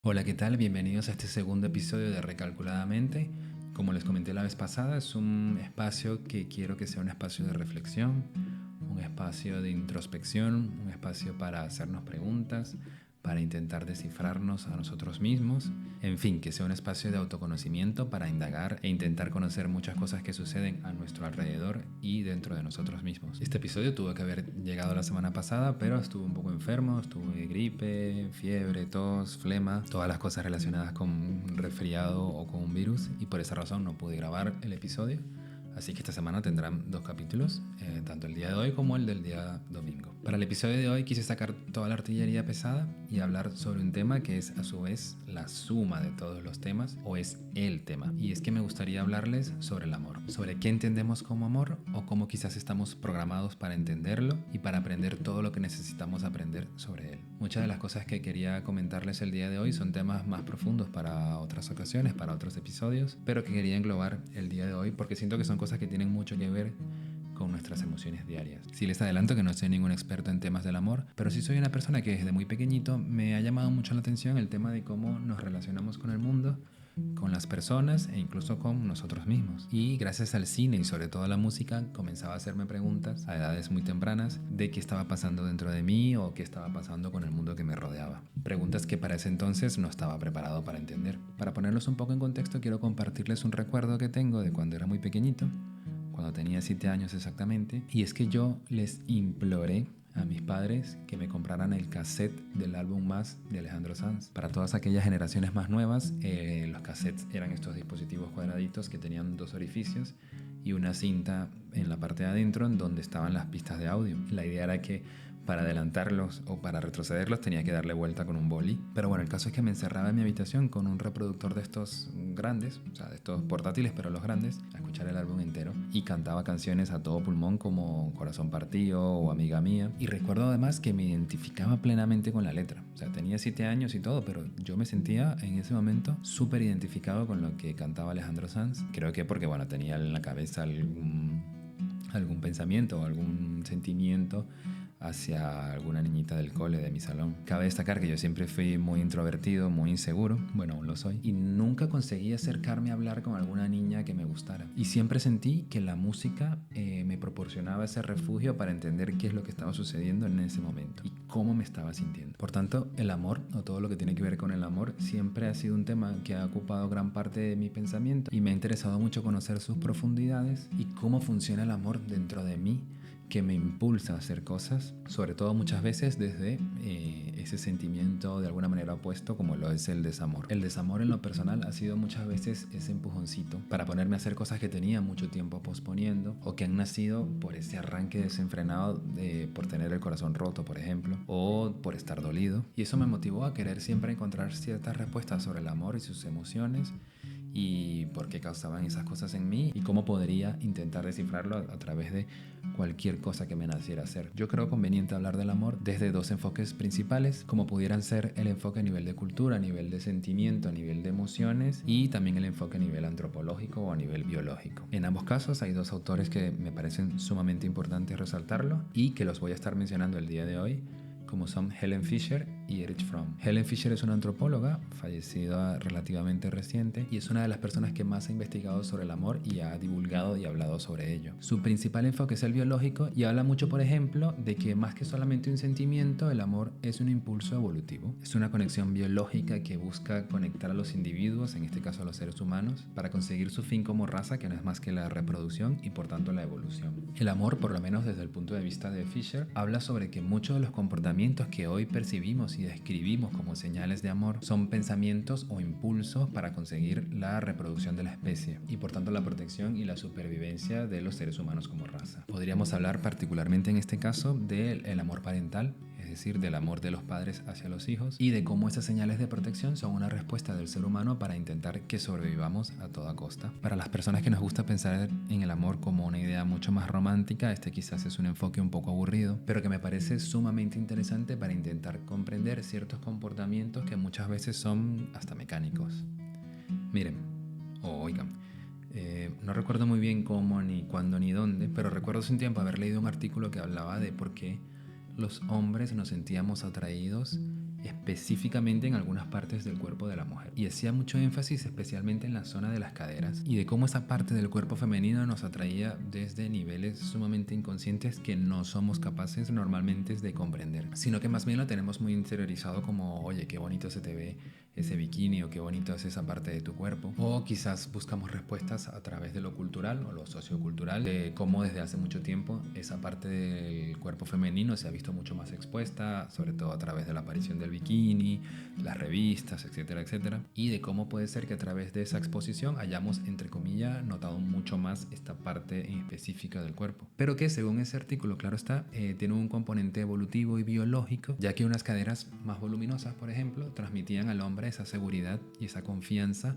Hola, ¿qué tal? Bienvenidos a este segundo episodio de Recalculadamente. Como les comenté la vez pasada, es un espacio que quiero que sea un espacio de reflexión, un espacio de introspección, un espacio para hacernos preguntas, para intentar descifrarnos a nosotros mismos. En fin, que sea un espacio de autoconocimiento para indagar e intentar conocer muchas cosas que suceden a nuestro alrededor y dentro de nosotros mismos. Este episodio tuvo que haber llegado la semana pasada, pero estuve un poco enfermo, estuve gripe, fiebre, tos, flema, todas las cosas relacionadas con un resfriado o con un virus, y por esa razón no pude grabar el episodio. Así que esta semana tendrán dos capítulos, tanto el día de hoy como el del día domingo. Para el episodio de hoy quise sacar toda la artillería pesada y hablar sobre un tema que es a su vez la suma de todos los temas, o es el tema. Y es que me gustaría hablarles sobre el amor, sobre qué entendemos como amor o cómo quizás estamos programados para entenderlo y para aprender todo lo que necesitamos aprender sobre él. Muchas de las cosas que quería comentarles el día de hoy son temas más profundos para otras ocasiones, para otros episodios, pero que quería englobar el día de hoy porque siento que son cosas que tienen mucho que ver con nuestras emociones diarias. Sí, les adelanto que no soy ningún experto en temas del amor, pero sí soy una persona que desde muy pequeñito me ha llamado mucho la atención el tema de cómo nos relacionamos con el mundo, con las personas e incluso con nosotros mismos. Y gracias al cine y sobre todo a la música comenzaba a hacerme preguntas a edades muy tempranas de qué estaba pasando dentro de mí o qué estaba pasando con el mundo que me rodeaba. Preguntas que para ese entonces no estaba preparado para entender. Para ponerlos un poco en contexto, quiero compartirles un recuerdo que tengo de cuando era muy pequeñito, cuando tenía 7 años exactamente, y es que yo les imploré a mis padres que me compraran el cassette del álbum Más de Alejandro Sanz. Para todas aquellas generaciones más nuevas, los cassettes eran estos dispositivos cuadraditos que tenían dos orificios y una cinta en la parte de adentro en donde estaban las pistas de audio. La idea era que para adelantarlos o para retrocederlos tenía que darle vuelta con un boli. Pero bueno, el caso es que me encerraba en mi habitación con un reproductor de estos grandes, o sea, de estos portátiles, pero los grandes, a escuchar el álbum entero, y cantaba canciones a todo pulmón como Corazón Partido o Amiga Mía. Y recuerdo además que me identificaba plenamente con la letra. O sea, tenía 7 años y todo, pero yo me sentía en ese momento súper identificado con lo que cantaba Alejandro Sanz. Creo que porque, bueno, tenía en la cabeza algún pensamiento o algún sentimiento hacia alguna niñita del cole de mi salón. Cabe destacar que yo siempre fui muy introvertido, muy inseguro, bueno, aún lo soy, y nunca conseguí acercarme a hablar con alguna niña que me gustara. Y siempre sentí que la música me proporcionaba ese refugio para entender qué es lo que estaba sucediendo en ese momento y cómo me estaba sintiendo. Por tanto, el amor, o todo lo que tiene que ver con el amor, siempre ha sido un tema que ha ocupado gran parte de mi pensamiento y me ha interesado mucho conocer sus profundidades y cómo funciona el amor dentro de mí, que me impulsa a hacer cosas, sobre todo muchas veces desde ese sentimiento de alguna manera opuesto como lo es el desamor. El desamor en lo personal ha sido muchas veces ese empujoncito para ponerme a hacer cosas que tenía mucho tiempo posponiendo o que han nacido por ese arranque desenfrenado por tener el corazón roto, por ejemplo, o por estar dolido. Y eso me motivó a querer siempre encontrar ciertas respuestas sobre el amor y sus emociones y por qué causaban esas cosas en mí y cómo podría intentar descifrarlo a través de cualquier cosa que me naciera hacer. Yo creo conveniente hablar del amor desde dos enfoques principales, como pudieran ser el enfoque a nivel de cultura, a nivel de sentimiento, a nivel de emociones, y también el enfoque a nivel antropológico o a nivel biológico. En ambos casos hay dos autores que me parecen sumamente importantes resaltarlo y que los voy a estar mencionando el día de hoy, como son Helen Fisher y Erich Fromm. Helen Fisher es una antropóloga fallecida relativamente reciente y es una de las personas que más ha investigado sobre el amor y ha divulgado y hablado sobre ello. Su principal enfoque es el biológico y habla mucho, por ejemplo, de que más que solamente un sentimiento, el amor es un impulso evolutivo. Es una conexión biológica que busca conectar a los individuos, en este caso a los seres humanos, para conseguir su fin como raza, que no es más que la reproducción y por tanto la evolución. El amor, por lo menos desde el punto de vista de Fisher, habla sobre que muchos de los comportamientos que hoy percibimos y describimos como señales de amor son pensamientos o impulsos para conseguir la reproducción de la especie y por tanto la protección y la supervivencia de los seres humanos como raza. Podríamos hablar particularmente en este caso del amor parental, es decir, del amor de los padres hacia los hijos y de cómo esas señales de protección son una respuesta del ser humano para intentar que sobrevivamos a toda costa. Para las personas que nos gusta pensar en el amor como una idea mucho más romántica, este quizás es un enfoque un poco aburrido, pero que me parece sumamente interesante para intentar comprender ciertos comportamientos que muchas veces son hasta mecánicos. Miren, o oigan, no recuerdo muy bien cómo, ni cuándo, ni dónde, pero recuerdo hace un tiempo haber leído un artículo que hablaba de por qué los hombres nos sentíamos atraídos específicamente en algunas partes del cuerpo de la mujer. Y hacía mucho énfasis especialmente en la zona de las caderas y de cómo esa parte del cuerpo femenino nos atraía desde niveles sumamente inconscientes que no somos capaces normalmente de comprender, sino que más bien lo tenemos muy interiorizado como, oye, qué bonito se te ve ese bikini, o qué bonito es esa parte de tu cuerpo. O quizás buscamos respuestas a través de lo cultural o lo sociocultural, de cómo desde hace mucho tiempo esa parte del cuerpo femenino se ha visto mucho más expuesta, sobre todo a través de la aparición del bikini, las revistas, etcétera, etcétera. Y de cómo puede ser que a través de esa exposición hayamos, entre comillas, notado mucho más esta parte en específica del cuerpo. Pero que según ese artículo, claro está, tiene un componente evolutivo y biológico, ya que unas caderas más voluminosas, por ejemplo, transmitían al hombre esa seguridad y esa confianza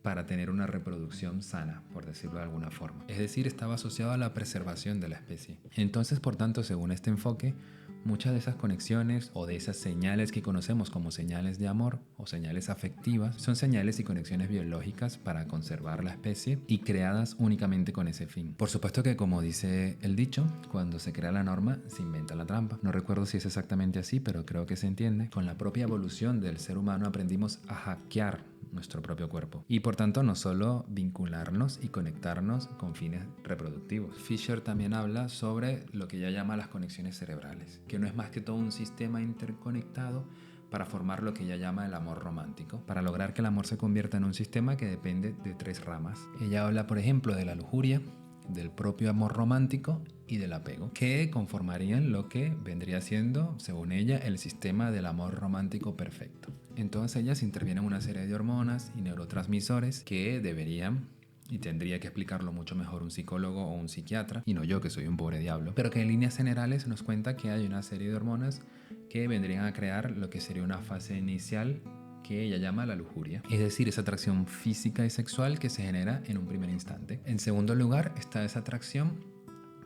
para tener una reproducción sana, por decirlo de alguna forma. Es decir, estaba asociado a la preservación de la especie. Entonces, por tanto, según este enfoque, muchas de esas conexiones o de esas señales que conocemos como señales de amor o señales afectivas son señales y conexiones biológicas para conservar la especie y creadas únicamente con ese fin. Por supuesto que, como dice el dicho, cuando se crea la norma se inventa la trampa. No recuerdo si es exactamente así, pero creo que se entiende. Con la propia evolución del ser humano aprendimos a hackear nuestro propio cuerpo y por tanto no solo vincularnos y conectarnos con fines reproductivos. Fisher también habla sobre lo que ella llama las conexiones cerebrales, que no es más que todo un sistema interconectado para formar lo que ella llama el amor romántico, para lograr que el amor se convierta en un sistema que depende de 3 ramas. Ella habla, por ejemplo, de la lujuria, del propio amor romántico y del apego, que conformarían lo que vendría siendo, según ella, el sistema del amor romántico perfecto. En todas ellas intervienen una serie de hormonas y neurotransmisores que deberían y tendría que explicarlo mucho mejor un psicólogo o un psiquiatra, y no yo, que soy un pobre diablo, pero que en líneas generales nos cuenta que hay una serie de hormonas que vendrían a crear lo que sería una fase inicial que ella llama la lujuria, es decir, esa atracción física y sexual que se genera en un primer instante. En segundo lugar está esa atracción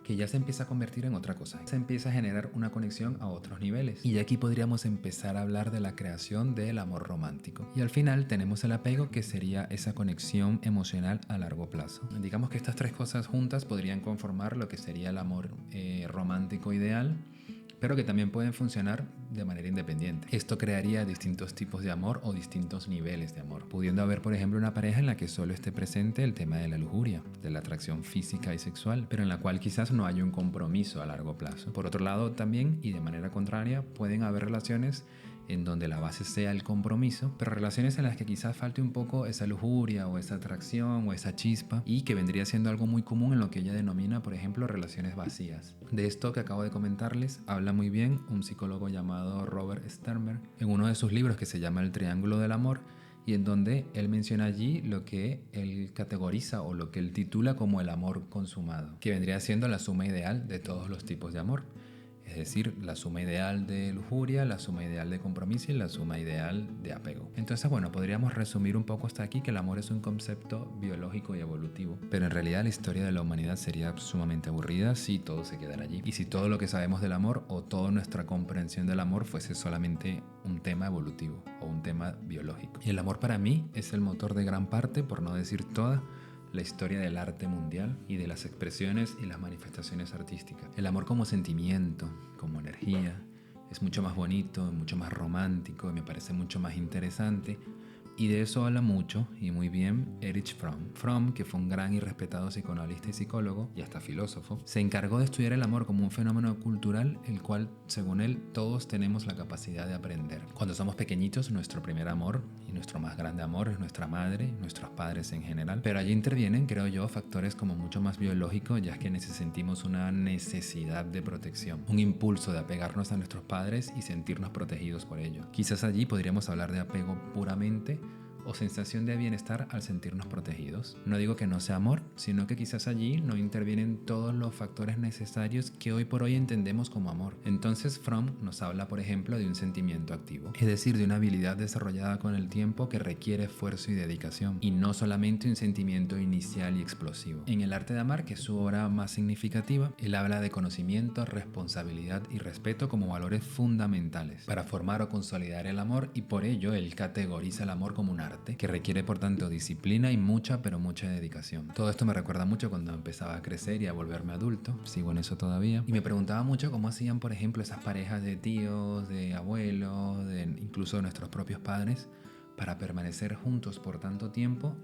que ya se empieza a convertir en otra cosa. Se empieza a generar una conexión a otros niveles. Y aquí podríamos empezar a hablar de la creación del amor romántico. Y al final tenemos el apego, que sería esa conexión emocional a largo plazo. Digamos que estas 3 cosas juntas podrían conformar lo que sería el amor romántico ideal, pero que también pueden funcionar de manera independiente. Esto crearía distintos tipos de amor o distintos niveles de amor, pudiendo haber, por ejemplo, una pareja en la que solo esté presente el tema de la lujuria, de la atracción física y sexual, pero en la cual quizás no haya un compromiso a largo plazo. Por otro lado, también, y de manera contraria, pueden haber relaciones en donde la base sea el compromiso, pero relaciones en las que quizás falte un poco esa lujuria o esa atracción o esa chispa, y que vendría siendo algo muy común en lo que ella denomina, por ejemplo, relaciones vacías. De esto que acabo de comentarles habla muy bien un psicólogo llamado Robert Sternberg en uno de sus libros que se llama El Triángulo del Amor, y en donde él menciona allí lo que él categoriza o lo que él titula como el amor consumado, que vendría siendo la suma ideal de todos los tipos de amor. Es decir, la suma ideal de lujuria, la suma ideal de compromiso y la suma ideal de apego. Entonces, bueno, podríamos resumir un poco hasta aquí que el amor es un concepto biológico y evolutivo. Pero en realidad la historia de la humanidad sería sumamente aburrida si todo se quedara allí. Y si todo lo que sabemos del amor o toda nuestra comprensión del amor fuese solamente un tema evolutivo o un tema biológico. Y el amor para mí es el motor de gran parte, por no decir toda, la historia del arte mundial y de las expresiones y las manifestaciones artísticas. El amor como sentimiento, como energía, es mucho más bonito, mucho más romántico y me parece mucho más interesante. Y de eso habla mucho y muy bien Erich Fromm. Fromm, que fue un gran y respetado psicoanalista y psicólogo, y hasta filósofo, se encargó de estudiar el amor como un fenómeno cultural, el cual, según él, todos tenemos la capacidad de aprender. Cuando somos pequeñitos, nuestro primer amor y nuestro más grande amor es nuestra madre, nuestros padres en general. Pero allí intervienen, creo yo, factores como mucho más biológicos, ya que sentimos una necesidad de protección, un impulso de apegarnos a nuestros padres y sentirnos protegidos por ellos. Quizás allí podríamos hablar de apego puramente o sensación de bienestar al sentirnos protegidos. No digo que no sea amor, sino que quizás allí no intervienen todos los factores necesarios que hoy por hoy entendemos como amor. Entonces Fromm nos habla, por ejemplo, de un sentimiento activo, es decir, de una habilidad desarrollada con el tiempo que requiere esfuerzo y dedicación, y no solamente un sentimiento inicial y explosivo. En El arte de amar, que es su obra más significativa, él habla de conocimiento, responsabilidad y respeto como valores fundamentales para formar o consolidar el amor, y por ello él categoriza el amor como un arte. arte, que requiere por tanto disciplina y mucha, pero mucha dedicación. Todo esto me recuerda mucho cuando empezaba a crecer y a volverme adulto, sigo en eso todavía, y me preguntaba mucho cómo hacían, por ejemplo, esas parejas de tíos, de abuelos, incluso de nuestros propios padres, para permanecer juntos por tanto tiempo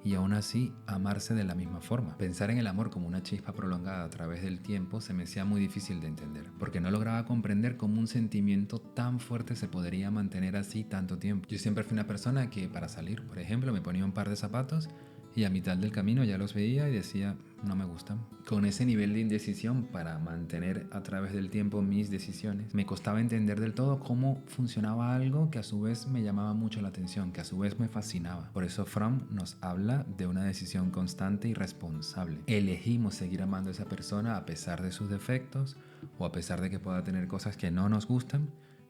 y aún así amarse de la misma forma. Pensar en el amor como una chispa prolongada a través del tiempo se me hacía muy difícil de entender, porque no lograba comprender cómo un sentimiento tan fuerte se podría mantener así tanto tiempo. Yo siempre fui una persona que para salir, por ejemplo, me ponía un par de zapatos y a mitad del camino ya los veía y decía, no me gustan. Con ese nivel de indecisión para mantener a través del tiempo mis decisiones, me costaba entender del todo cómo funcionaba algo que a su vez me llamaba mucho la atención, que a su vez me fascinaba. Por eso Fromm nos habla de una decisión constante y responsable. Elegimos seguir amando a esa persona a pesar de sus defectos o a pesar de que pueda tener cosas que no nos gustan,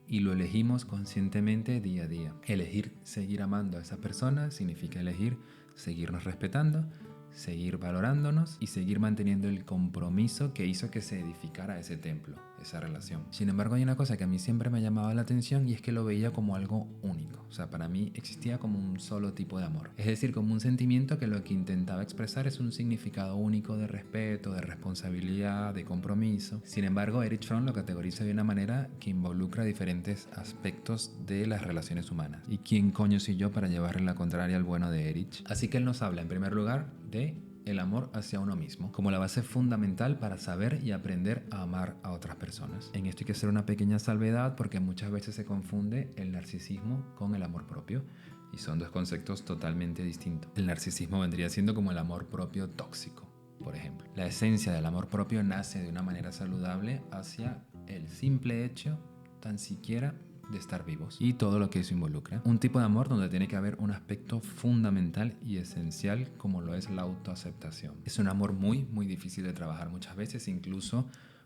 y lo elegimos conscientemente día a día. Elegir seguir amando a esa persona significa elegir seguirnos respetando, seguir valorándonos y seguir manteniendo el compromiso que hizo que se edificara ese templo, esa relación. Sin embargo, hay una cosa que a mí siempre me ha llamado la atención y es que lo veía como algo único. O sea, para mí existía como un solo tipo de amor. Es decir, como un sentimiento que lo que intentaba expresar es un significado único de respeto, de responsabilidad, de compromiso. Sin embargo, Erich Fromm lo categoriza de una manera que involucra diferentes aspectos de las relaciones humanas. ¿Y quién coño soy yo para llevarle la contraria al bueno de Erich? Así que él nos habla en primer lugar de el amor hacia uno mismo, como la base fundamental para saber y aprender a amar a otras personas. En esto hay que hacer una pequeña salvedad porque muchas veces se confunde el narcisismo con el amor propio y son dos conceptos totalmente distintos. El narcisismo vendría siendo como el amor propio tóxico, por ejemplo. La esencia del amor propio nace de una manera saludable hacia el simple hecho, tan siquiera, de estar vivos y todo lo que eso involucra. Un tipo de amor donde tiene que haber un aspecto fundamental y esencial como lo es la autoaceptación. Es un amor muy difícil de trabajar muchas veces, incluso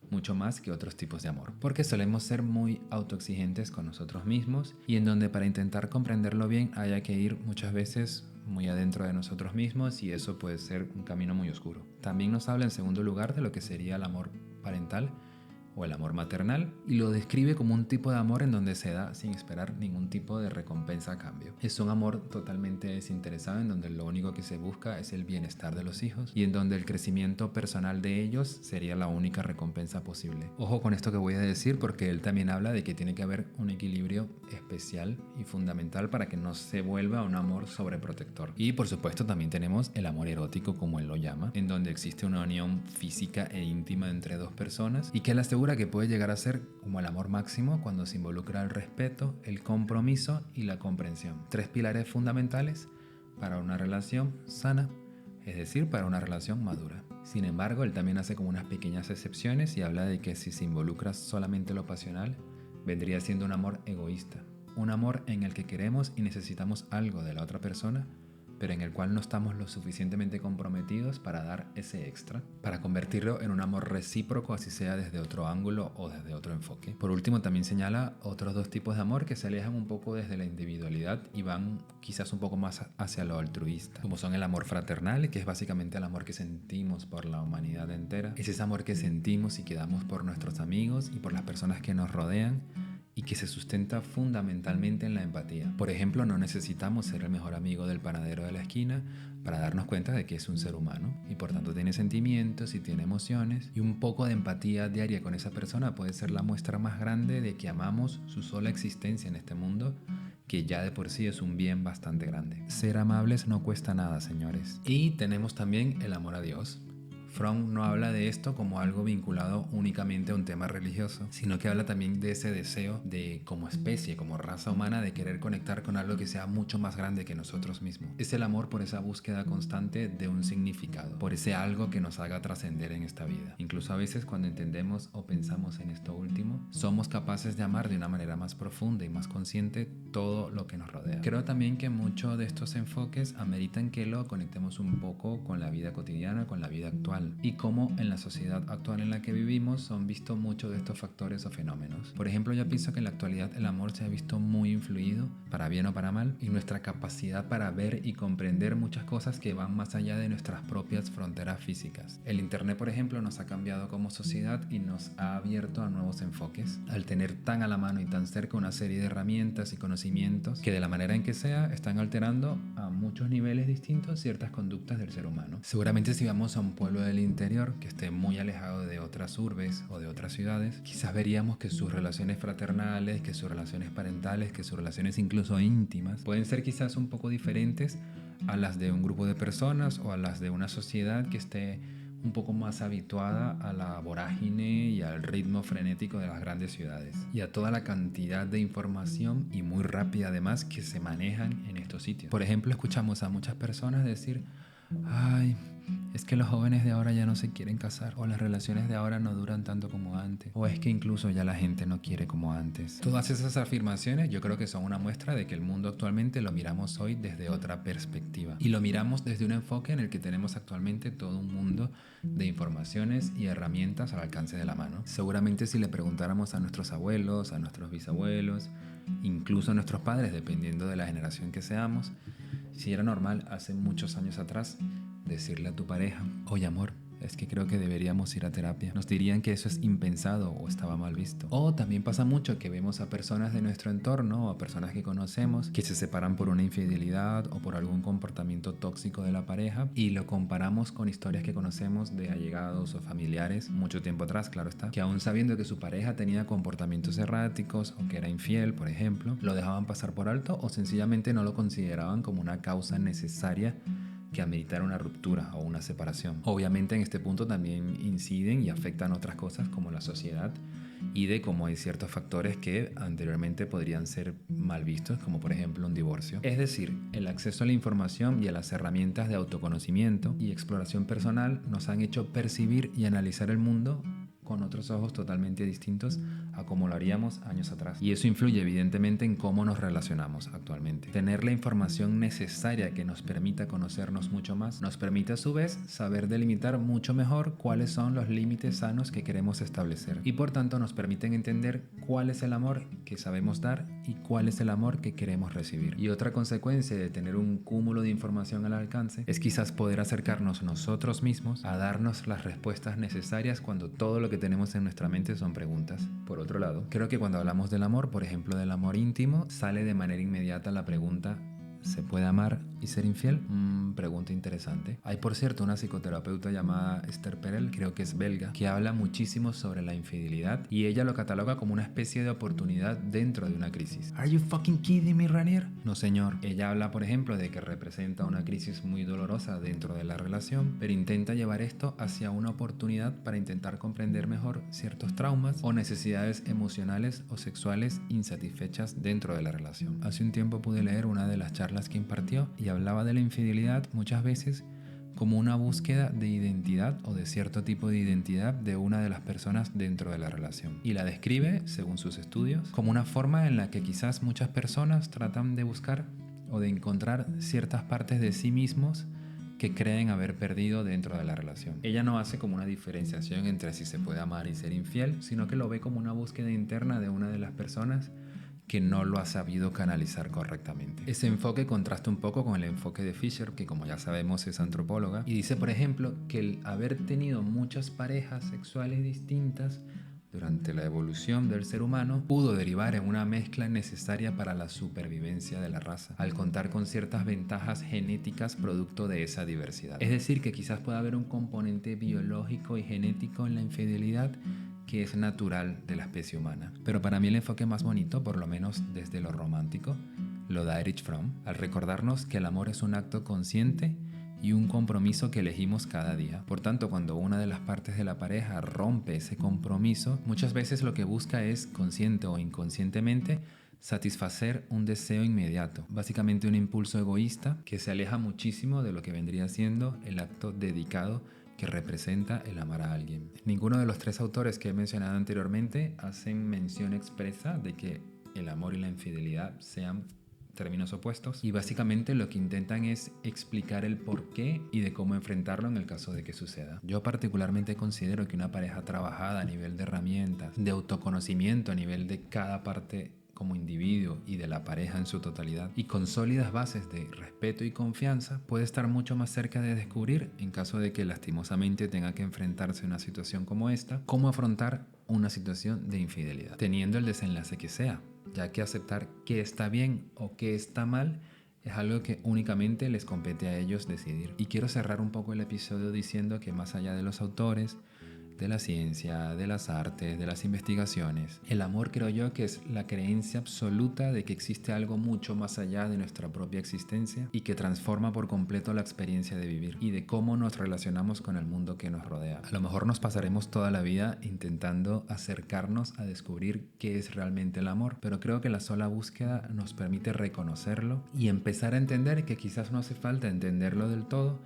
mucho más que otros tipos de amor, porque solemos ser muy autoexigentes con nosotros mismos y en donde para intentar comprenderlo bien haya que ir muchas veces muy adentro de nosotros mismos y eso puede ser un camino muy oscuro. También nos habla en segundo lugar de lo que sería el amor parental o el amor maternal y lo describe como un tipo de amor en donde se da sin esperar ningún tipo de recompensa a cambio. Es un amor totalmente desinteresado en donde lo único que se busca es el bienestar de los hijos y en donde el crecimiento personal de ellos sería la única recompensa posible. Ojo con esto que voy a decir porque él también habla de que tiene que haber un equilibrio especial y fundamental para que no se vuelva un amor sobreprotector. Y por supuesto también tenemos el amor erótico, como él lo llama, en donde existe una unión física e íntima entre dos personas y que él asegura que puede llegar a ser como el amor máximo cuando se involucra el respeto, el compromiso y la comprensión. Tres pilares fundamentales para una relación sana, es decir, para una relación madura. Sin embargo, él también hace como unas pequeñas excepciones y habla de que si se involucra solamente lo pasional, vendría siendo un amor egoísta. Un amor en el que queremos y necesitamos algo de la otra persona, pero en el cual no estamos lo suficientemente comprometidos para dar ese extra, para convertirlo en un amor recíproco, así sea desde otro ángulo o desde otro enfoque. Por último, también señala otros dos tipos de amor que se alejan un poco desde la individualidad y van quizás un poco más hacia lo altruista, como son el amor fraternal, que es básicamente el amor que sentimos por la humanidad entera. Es ese amor que sentimos y que damos por nuestros amigos y por las personas que nos rodean, y que se sustenta fundamentalmente en la empatía. Por ejemplo, no necesitamos ser el mejor amigo del panadero de la esquina para darnos cuenta de que es un ser humano y por tanto tiene sentimientos y tiene emociones, y un poco de empatía diaria con esa persona puede ser la muestra más grande de que amamos su sola existencia en este mundo, que ya de por sí es un bien bastante grande. Ser amables no cuesta nada, señores. Y tenemos también el amor a Dios. Fromm no habla de esto como algo vinculado únicamente a un tema religioso, sino que habla también de ese deseo de, como especie, como raza humana, de querer conectar con algo que sea mucho más grande que nosotros mismos. Es el amor por esa búsqueda constante de un significado, por ese algo que nos haga trascender en esta vida. Incluso a veces cuando entendemos o pensamos en esto último, somos capaces de amar de una manera más profunda y más consciente todo lo que nos rodea. Creo también que muchos de estos enfoques ameritan que lo conectemos un poco con la vida cotidiana, con la vida actual. normal y cómo en la sociedad actual en la que vivimos son vistos muchos de estos factores o fenómenos. Por ejemplo, yo pienso que en la actualidad el amor se ha visto muy influido, para bien o para mal, en nuestra capacidad para ver y comprender muchas cosas que van más allá de nuestras propias fronteras físicas. El internet, por ejemplo, nos ha cambiado como sociedad y nos ha abierto a nuevos enfoques, al tener tan a la mano y tan cerca una serie de herramientas y conocimientos que de la manera en que sea están alterando a muchos niveles distintos ciertas conductas del ser humano. Seguramente si vamos a un pueblo del interior que esté muy alejado de otras urbes o de otras ciudades, quizás veríamos que sus relaciones fraternales, que sus relaciones parentales, que sus relaciones incluso íntimas pueden ser quizás un poco diferentes a las de un grupo de personas o a las de una sociedad que esté un poco más habituada a la vorágine y al ritmo frenético de las grandes ciudades y a toda la cantidad de información y muy rápida además que se manejan en estos sitios. Por ejemplo, escuchamos a muchas personas decir: ay, es que los jóvenes de ahora ya no se quieren casar, o las relaciones de ahora no duran tanto como antes, o es que incluso ya la gente no quiere como antes. Todas esas afirmaciones yo creo que son una muestra de que el mundo actualmente lo miramos hoy desde otra perspectiva y lo miramos desde un enfoque en el que tenemos actualmente todo un mundo de informaciones y herramientas al alcance de la mano. Seguramente si le preguntáramos a nuestros abuelos, a nuestros bisabuelos, incluso a nuestros padres, dependiendo de la generación que seamos, si era normal hace muchos años atrás decirle a tu pareja: oye amor, es que creo que deberíamos ir a terapia, nos dirían que eso es impensado o estaba mal visto. O también pasa mucho que vemos a personas de nuestro entorno o a personas que conocemos que se separan por una infidelidad o por algún comportamiento tóxico de la pareja y lo comparamos con historias que conocemos de allegados o familiares mucho tiempo atrás, claro está, que aún sabiendo que su pareja tenía comportamientos erráticos o que era infiel, por ejemplo, lo dejaban pasar por alto o sencillamente no lo consideraban como una causa necesaria que ameritar una ruptura o una separación. Obviamente en este punto también inciden y afectan otras cosas como la sociedad y de cómo hay ciertos factores que anteriormente podrían ser mal vistos, como por ejemplo un divorcio. Es decir, el acceso a la información y a las herramientas de autoconocimiento y exploración personal nos han hecho percibir y analizar el mundo con otros ojos totalmente distintos a como lo haríamos años atrás. Y eso influye evidentemente en cómo nos relacionamos actualmente. Tener la información necesaria que nos permita conocernos mucho más, nos permite a su vez saber delimitar mucho mejor cuáles son los límites sanos que queremos establecer. Y por tanto nos permiten entender cuál es el amor que sabemos dar y cuál es el amor que queremos recibir. Y otra consecuencia de tener un cúmulo de información al alcance es quizás poder acercarnos nosotros mismos a darnos las respuestas necesarias cuando todo lo que tenemos en nuestra mente son preguntas. Por otro lado, creo que cuando hablamos del amor, por ejemplo del amor íntimo, sale de manera inmediata la pregunta: ¿se puede amar y ser infiel? Pregunta interesante. Hay, por cierto, una psicoterapeuta llamada Esther Perel, creo que es belga, que habla muchísimo sobre la infidelidad y ella lo cataloga como una especie de oportunidad dentro de una crisis. ¿Are you fucking kidding me, Ranier? No, señor. Ella habla, por ejemplo, de que representa una crisis muy dolorosa dentro de la relación, pero intenta llevar esto hacia una oportunidad para intentar comprender mejor ciertos traumas o necesidades emocionales o sexuales insatisfechas dentro de la relación. Hace un tiempo pude leer una de las charlas que impartió y hablaba de la infidelidad muchas veces como una búsqueda de identidad o de cierto tipo de identidad de una de las personas dentro de la relación. Y la describe, según sus estudios, como una forma en la que quizás muchas personas tratan de buscar o de encontrar ciertas partes de sí mismos que creen haber perdido dentro de la relación. Ella no hace como una diferenciación entre si se puede amar y ser infiel, sino que lo ve como una búsqueda interna de una de las personas que no lo ha sabido canalizar correctamente. Ese enfoque contrasta un poco con el enfoque de Fisher, que como ya sabemos es antropóloga, y dice, por ejemplo, que el haber tenido muchas parejas sexuales distintas durante la evolución del ser humano pudo derivar en una mezcla necesaria para la supervivencia de la raza, al contar con ciertas ventajas genéticas producto de esa diversidad. Es decir, que quizás pueda haber un componente biológico y genético en la infidelidad que es natural de la especie humana. Pero para mí el enfoque más bonito, por lo menos desde lo romántico, lo da Erich Fromm, al recordarnos que el amor es un acto consciente y un compromiso que elegimos cada día. Por tanto, cuando una de las partes de la pareja rompe ese compromiso, muchas veces lo que busca es, consciente o inconscientemente, satisfacer un deseo inmediato, básicamente un impulso egoísta que se aleja muchísimo de lo que vendría siendo el acto dedicado que representa el amar a alguien. Ninguno de los tres autores que he mencionado anteriormente hacen mención expresa de que el amor y la infidelidad sean términos opuestos, y básicamente lo que intentan es explicar el por qué y de cómo enfrentarlo en el caso de que suceda. Yo particularmente considero que una pareja trabajada a nivel de herramientas, de autoconocimiento a nivel de cada parte como individuo y de la pareja en su totalidad, y con sólidas bases de respeto y confianza, puede estar mucho más cerca de descubrir, en caso de que lastimosamente tenga que enfrentarse a una situación como esta, cómo afrontar una situación de infidelidad, teniendo el desenlace que sea, ya que aceptar qué está bien o qué está mal es algo que únicamente les compete a ellos decidir. Y quiero cerrar un poco el episodio diciendo que más allá de los autores, de la ciencia, de las artes, de las investigaciones, el amor creo yo que es la creencia absoluta de que existe algo mucho más allá de nuestra propia existencia y que transforma por completo la experiencia de vivir y de cómo nos relacionamos con el mundo que nos rodea. A lo mejor nos pasaremos toda la vida intentando acercarnos a descubrir qué es realmente el amor, pero creo que la sola búsqueda nos permite reconocerlo y empezar a entender que quizás no hace falta entenderlo del todo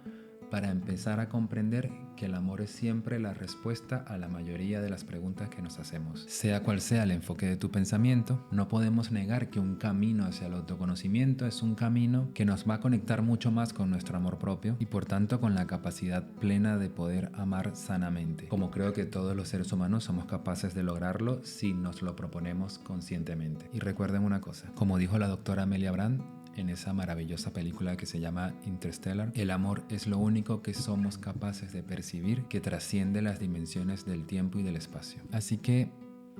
para empezar a comprender que el amor es siempre la respuesta a la mayoría de las preguntas que nos hacemos. Sea cual sea el enfoque de tu pensamiento, no podemos negar que un camino hacia el autoconocimiento es un camino que nos va a conectar mucho más con nuestro amor propio y por tanto con la capacidad plena de poder amar sanamente, como creo que todos los seres humanos somos capaces de lograrlo si nos lo proponemos conscientemente. Y recuerden una cosa, como dijo la doctora Amelia Brandt, en esa maravillosa película que se llama Interstellar, el amor es lo único que somos capaces de percibir que trasciende las dimensiones del tiempo y del espacio. Así que,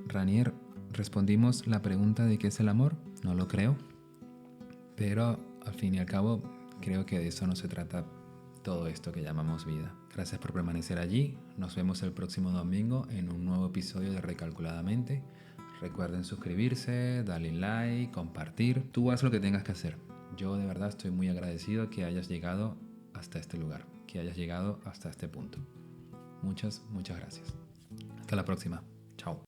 Ranier, ¿respondimos la pregunta de qué es el amor? No lo creo, pero al fin y al cabo creo que de eso no se trata todo esto que llamamos vida. Gracias por permanecer allí, nos vemos el próximo domingo en un nuevo episodio de Recalculadamente. Recuerden suscribirse, darle like, compartir. Tú haz lo que tengas que hacer. Yo de verdad estoy muy agradecido que hayas llegado hasta este lugar, que hayas llegado hasta este punto. Muchas gracias. Hasta la próxima. Chao.